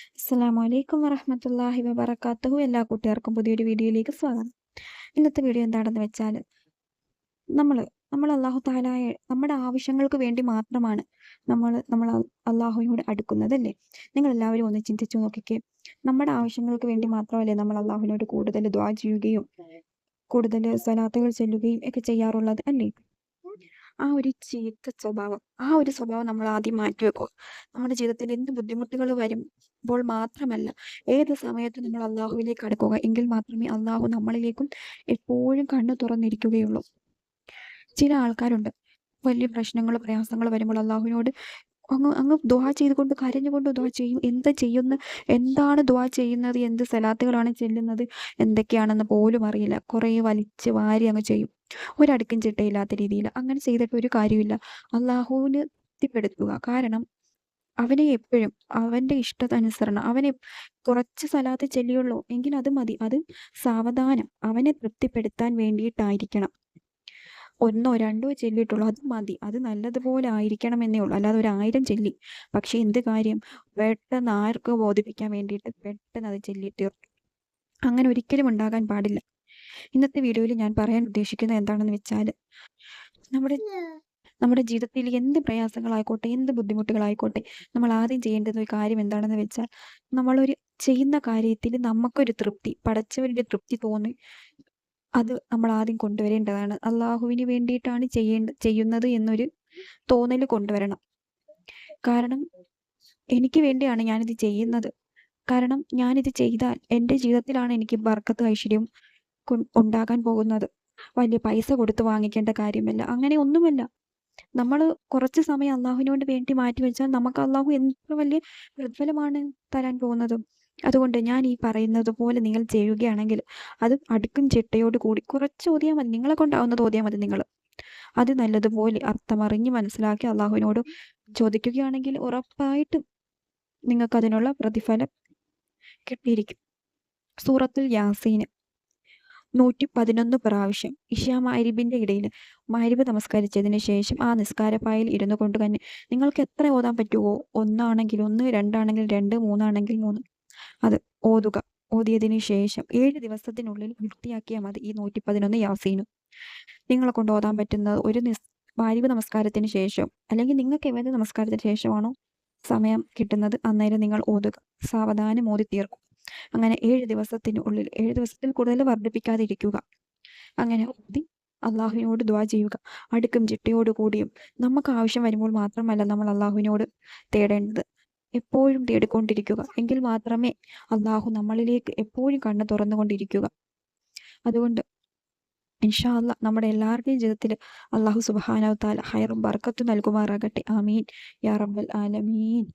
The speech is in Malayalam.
അസ്സലാമു അലൈക്കും വറഹ്മത്തുള്ളാഹി വബറകാതുഹു. എല്ലാ കൂട്ടുകാർക്കും പുതിയൊരു വീഡിയോയിലേക്ക് സ്വാഗതം. ഇന്നത്തെ വീഡിയോ എന്താണെന്ന് വെച്ചാൽ നമ്മൾ നമ്മൾ അല്ലാഹു തആലയെ നമ്മുടെ ആവശ്യങ്ങൾക്ക് വേണ്ടി മാത്രമാണ് നമ്മൾ അല്ലാഹുവിനോട് അടുക്കുന്നതല്ലേ? നിങ്ങളെല്ലാവരും ഒന്ന് ചിന്തിച്ചു നോക്കിക്കേ. നമ്മുടെ ആവശ്യങ്ങൾക്ക് വേണ്ടി മാത്രമല്ലേ നമ്മൾ അല്ലാഹുവിനോട് കൂടുതൽ ദുആ ചെയ്യുകയും കൂടുതൽ സ്വലാത്തുകൾ ചൊല്ലുകയും ഒക്കെ ചെയ്യാറുള്ളത് അല്ലേ? ആ ഒരു ചീത്ത സ്വഭാവം, ആ ഒരു സ്വഭാവം നമ്മൾ ആദ്യം മാറ്റിവെക്കുക. നമ്മുടെ ജീവിതത്തിൽ എന്ത് ബുദ്ധിമുട്ടുകൾ വരുമ്പോൾ മാത്രമല്ല, ഏത് സമയത്തും നമ്മൾ അള്ളാഹുവിലേക്ക് അടുക്കുക. എങ്കിൽ മാത്രമേ അള്ളാഹു നമ്മളിലേക്കും എപ്പോഴും കണ്ണു തുറന്നിരിക്കുകയുള്ളൂ. ചില ആൾക്കാരുണ്ട്, വലിയ പ്രശ്നങ്ങൾ പ്രയാസങ്ങൾ വരുമ്പോൾ അള്ളാഹുവിനോട് അങ്ങ് അങ്ങ് ദുആ ചെയ്തുകൊണ്ട് കരഞ്ഞുകൊണ്ട് ദുആ ചെയ്യും. എന്താ ചെയ്യുന്ന, എന്താണ് ദുആ ചെയ്യുന്നത്, എന്ത് സ്വലാത്തുകളാണ് ചെല്ലുന്നത്, എന്തൊക്കെയാണെന്ന് പോലും അറിയില്ല. കുറേ വലിച്ച് വാരി അങ്ങ് ചെയ്യും, ഒരടുക്കും ചിട്ടയില്ലാത്ത രീതിയിൽ. അങ്ങനെ ചെയ്തിട്ട് ഒരു കാര്യമില്ല. അള്ളാഹുവിന് തൃപ്തിപ്പെടുത്തുക. കാരണം അവനെ എപ്പോഴും അവൻ്റെ ഇഷ്ടത്തനുസരണം അവനെ കുറച്ച് സ്വലാത്ത് ചെല്ലിയുള്ളൂ എങ്കിൽ അത് മതി. അത് സാവധാനം അവനെ തൃപ്തിപ്പെടുത്താൻ വേണ്ടിയിട്ടായിരിക്കണം. ഒന്നോ രണ്ടോ ചെല്ലിയിട്ടുള്ളൂ, അത് മതി. അത് നല്ലതുപോലെ ആയിരിക്കണമെന്നേ ഉള്ളൂ. അല്ലാതെ ഒരു 1000 ചെല്ലി, പക്ഷെ എന്ത് കാര്യം, പെട്ടെന്ന് ആർക്ക് ബോധിപ്പിക്കാൻ വേണ്ടിയിട്ട് പെട്ടെന്ന് അത് ചെല്ലി തീർത്തു. അങ്ങനെ ഒരിക്കലും ഉണ്ടാകാൻ പാടില്ല. ഇന്നത്തെ വീഡിയോയിൽ ഞാൻ പറയാൻ ഉദ്ദേശിക്കുന്നത് എന്താണെന്ന് വെച്ചാൽ, നമ്മുടെ നമ്മുടെ ജീവിതത്തിൽ എന്ത് പ്രയാസങ്ങളായിക്കോട്ടെ, എന്ത് ബുദ്ധിമുട്ടുകളായിക്കോട്ടെ, നമ്മൾ ആദ്യം ചെയ്യേണ്ടുന്ന ഒരു കാര്യം എന്താണെന്ന് വെച്ചാൽ, നമ്മളൊരു ചെയ്യുന്ന കാര്യത്തിൽ നമുക്കൊരു തൃപ്തി, പടച്ചവൻ്റെ തൃപ്തി തോന്നി അത് നമ്മൾ ആദ്യം കൊണ്ടുവരേണ്ടതാണ്. അള്ളാഹുവിന് വേണ്ടിയിട്ടാണ് ചെയ്യുന്നത് എന്നൊരു തോന്നൽ കൊണ്ടുവരണം. കാരണം എനിക്ക് വേണ്ടിയാണ് ഞാനിത് ചെയ്യുന്നത്. കാരണം ഞാനിത് ചെയ്താൽ എൻ്റെ ജീവിതത്തിലാണ് എനിക്ക് ബർക്കത്ത് ഐശ്വര്യം ഉണ്ടാകാൻ പോകുന്നത്. വലിയ പൈസ കൊടുത്ത് വാങ്ങിക്കേണ്ട കാര്യമല്ല, അങ്ങനെ ഒന്നുമല്ല. നമ്മൾ കുറച്ച് സമയം അള്ളാഹുവിനോട് വേണ്ടി മാറ്റിവെച്ചാൽ നമുക്ക് അള്ളാഹു എത്ര വലിയ പ്രതിഫലമാണ് തരാൻ പോകുന്നത്. അതുകൊണ്ട് ഞാൻ ഈ പറയുന്നത് പോലെ നിങ്ങൾ ചെയ്യുകയാണെങ്കിൽ അത് അടുക്കും ചിട്ടയോട് കൂടി കുറച്ച് ഓതിയാൽ മതി. നിങ്ങളെ കൊണ്ടാവുന്നത് ഓതിയാൽ മതി. നിങ്ങൾ അത് നല്ലതുപോലെ അർത്ഥമറിഞ്ഞ് മനസ്സിലാക്കി അള്ളാഹുവിനോട് ചോദിക്കുകയാണെങ്കിൽ ഉറപ്പായിട്ടും നിങ്ങൾക്ക് അതിനുള്ള പ്രതിഫലം കിട്ടിയിരിക്കും. സൂറത്തുൽ യാസീന് 111 പ്രാവശ്യം ഇശാ മഗ്‌രിബിന്റെ ഇടയിൽ മഗ്‌രിബ് നമസ്കരിച്ചതിന് ശേഷം ആ നിസ്കാരപ്പായിൽ ഇരുന്നു കൊണ്ട് തന്നെ നിങ്ങൾക്ക് എത്ര ഓതാൻ പറ്റുമോ, 1 ആണെങ്കിൽ 1, 2 ആണെങ്കിൽ 2, 3 ആണെങ്കിൽ 3, അത് ഓതുക. ഓതിയതിനു ശേഷം 7 ദിവസത്തിനുള്ളിൽ വൃത്തിയാക്കിയാൽ മതി ഈ 111 യാസീനും. നിങ്ങളെ കൊണ്ട് ഓതാൻ പറ്റുന്നത് ഒരു മഗ്‌രിബ് നമസ്കാരത്തിന് ശേഷം, അല്ലെങ്കിൽ നിങ്ങൾക്ക് ഏത് നമസ്കാരത്തിന് ശേഷമാണോ സമയം കിട്ടുന്നത് അന്നേരം നിങ്ങൾ ഓതുക. സാവധാനം ഓതി തീർക്കും. അങ്ങനെ 7 ദിവസത്തിനുള്ളിൽ, 7 ദിവസത്തിൽ കൂടുതൽ വർദ്ധിപ്പിക്കാതിരിക്കുക. അങ്ങനെ ഓതി അള്ളാഹുവിനോട് ദുആ ചെയ്യുക. അടുക്കും ചിട്ടയോടുകൂടിയും. നമുക്ക് ആവശ്യം വരുമ്പോൾ മാത്രമല്ല നമ്മൾ അള്ളാഹുവിനോട് തേടേണ്ടത്, എപ്പോഴും തേടിക്കൊണ്ടിരിക്കുക. എങ്കിൽ മാത്രമേ അള്ളാഹു നമ്മളിലേക്ക് എപ്പോഴും കണ്ണ് തുറന്നുകൊണ്ടിരിക്കുക. അതുകൊണ്ട് ഇൻഷാ അല്ലാഹ് നമ്മുടെ എല്ലാവരുടെയും ജീവിതത്തിൽ അള്ളാഹു സുബ്ഹാനഹു വ തആല ഹൈറും ബർക്കത്തും നൽകുമാറാകട്ടെ. ആമീൻ യാ റബ്ബൽ ആലമീൻ.